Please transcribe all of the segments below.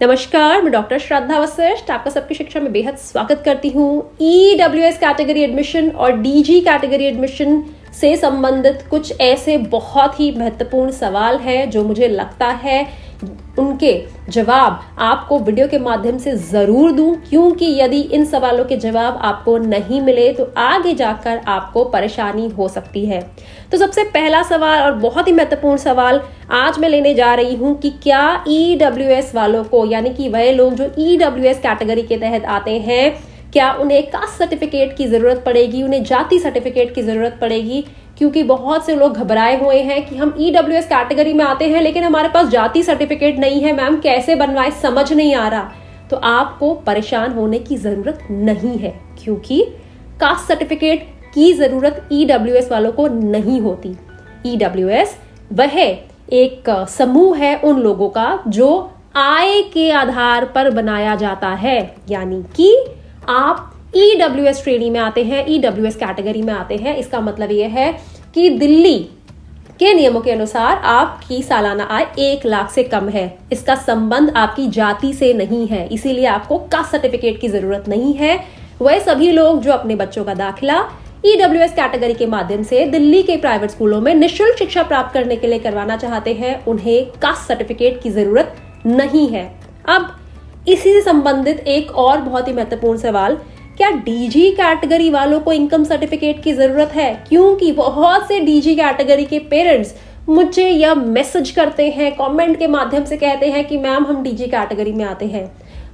नमस्कार, मैं डॉक्टर श्रद्धा वशिष्ठ आपका सबकी शिक्षा में बेहद स्वागत करती हूँ। EWS कैटेगरी एडमिशन और DG कैटेगरी एडमिशन से संबंधित कुछ ऐसे बहुत ही महत्वपूर्ण सवाल हैं जो मुझे लगता है उनके जवाब आपको वीडियो के माध्यम से जरूर दूं, क्योंकि यदि इन सवालों के जवाब आपको नहीं मिले तो आगे जाकर आपको परेशानी हो सकती है। तो सबसे पहला सवाल और बहुत ही महत्वपूर्ण सवाल आज मैं लेने जा रही हूं कि क्या EWS वालों को, यानी कि वह लोग जो EWS कैटेगरी के तहत आते हैं, क्या उन्हें कास्ट सर्टिफिकेट की जरूरत पड़ेगी, उन्हें जाति सर्टिफिकेट की जरूरत पड़ेगी? क्योंकि बहुत से लोग घबराए हुए हैं कि हम EWS कैटेगरी में आते हैं लेकिन हमारे पास जाति सर्टिफिकेट नहीं है, मैम कैसे बनवाएं, समझ नहीं आ रहा। तो आपको परेशान होने की जरूरत नहीं है, क्योंकि कास्ट सर्टिफिकेट की जरूरत EWS वालों को नहीं होती। EWS वह एक समूह है उन लोगों का जो आय के आधार पर बनाया जाता है, यानी कि आप EWS श्रेणी में आते हैं, EWS कैटेगरी में आते हैं। इसका मतलब यह है कि दिल्ली के नियमों के अनुसार आपकी सालाना आय 1 लाख से कम है। इसका संबंध आपकी जाति से नहीं है, इसीलिए आपको कास्ट सर्टिफिकेट की जरूरत नहीं है। वह सभी लोग जो अपने बच्चों का दाखिला EWS कैटेगरी के माध्यम से दिल्ली के प्राइवेट स्कूलों में निःशुल्क शिक्षा प्राप्त करने के लिए करवाना चाहते हैं, उन्हें कास्ट सर्टिफिकेट की जरूरत नहीं है। अब इसी से संबंधित एक और बहुत ही महत्वपूर्ण सवाल, क्या DG कैटेगरी वालों को इनकम सर्टिफिकेट की जरूरत है? क्योंकि बहुत से DG कैटेगरी के पेरेंट्स मुझे यह मैसेज करते हैं, कमेंट के माध्यम से कहते हैं कि मैम हम DG कैटेगरी में आते हैं,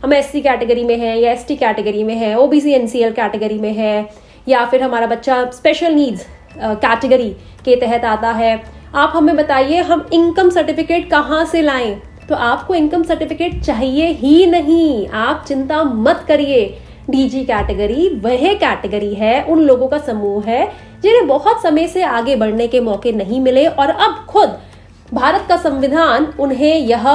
हम SC कैटेगरी में है या ST कैटेगरी में है, OBC NCL कैटेगरी में है, या फिर हमारा बच्चा स्पेशल नीड्स कैटेगरी के तहत आता है। आप हमें बताइए हम इनकम सर्टिफिकेट कहाँ से लाएं? तो आपको इनकम सर्टिफिकेट चाहिए ही नहीं, आप चिंता मत करिए। DG कैटेगरी वह कैटेगरी है, उन लोगों का समूह है जिन्हें बहुत समय से आगे बढ़ने के मौके नहीं मिले और अब खुद भारत का संविधान उन्हें यह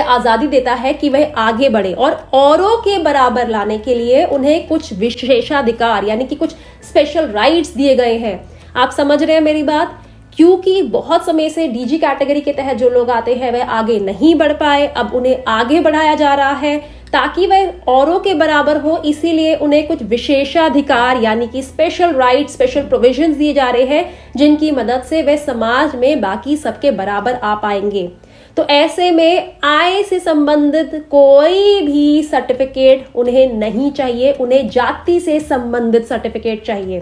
आजादी देता है कि वह आगे बढ़े और औरों के बराबर लाने के लिए उन्हें कुछ विशेषाधिकार यानी कि कुछ स्पेशल राइट्स दिए गए हैं। आप समझ रहे हैं मेरी बात? क्योंकि बहुत समय से DG कैटेगरी के तहत जो लोग आते हैं वह आगे नहीं बढ़ पाए, अब उन्हें आगे बढ़ाया जा रहा है ताकि वह औरों के बराबर हो, इसीलिए उन्हें कुछ विशेषाधिकार यानी कि स्पेशल राइट, स्पेशल प्रोविजंस दिए जा रहे हैं, जिनकी मदद से वे समाज में बाकी सबके बराबर आ पाएंगे। तो ऐसे में आय से संबंधित कोई भी सर्टिफिकेट उन्हें नहीं चाहिए, उन्हें जाति से संबंधित सर्टिफिकेट चाहिए।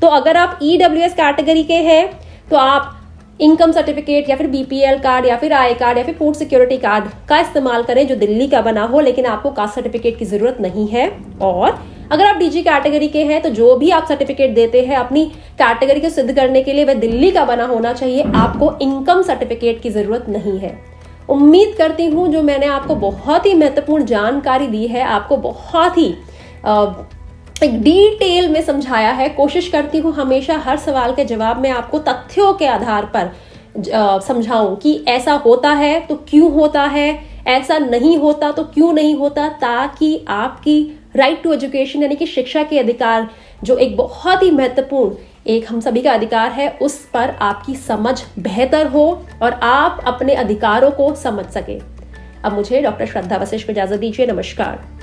तो अगर आप EWS कैटेगरी के हैं तो आप इनकम सर्टिफिकेट या फिर BPL कार्ड या फिर आय कार्ड या फिर फूड सिक्योरिटी कार्ड का इस्तेमाल करें जो दिल्ली का बना हो, लेकिन आपको कास्ट सर्टिफिकेट की जरूरत नहीं है। और अगर आप DG कैटेगरी के हैं तो जो भी आप सर्टिफिकेट देते हैं अपनी कैटेगरी को सिद्ध करने के लिए वह दिल्ली का बना होना चाहिए, आपको इनकम सर्टिफिकेट की जरूरत नहीं है। उम्मीद करती हूँ जो मैंने आपको बहुत ही महत्वपूर्ण जानकारी दी है, आपको बहुत ही एक डिटेल में समझाया है। कोशिश करती हूँ हमेशा हर सवाल के जवाब में आपको तथ्यों के आधार पर समझाऊं कि ऐसा होता है तो क्यों होता है, ऐसा नहीं होता तो क्यों नहीं होता, ताकि आपकी राइट टू एजुकेशन यानी कि शिक्षा के अधिकार, जो एक बहुत ही महत्वपूर्ण एक हम सभी का अधिकार है, उस पर आपकी समझ बेहतर हो और आप अपने अधिकारों को समझ सके। अब मुझे डॉक्टर श्रद्धा वशिष्ठ को इजाजत दीजिए। नमस्कार।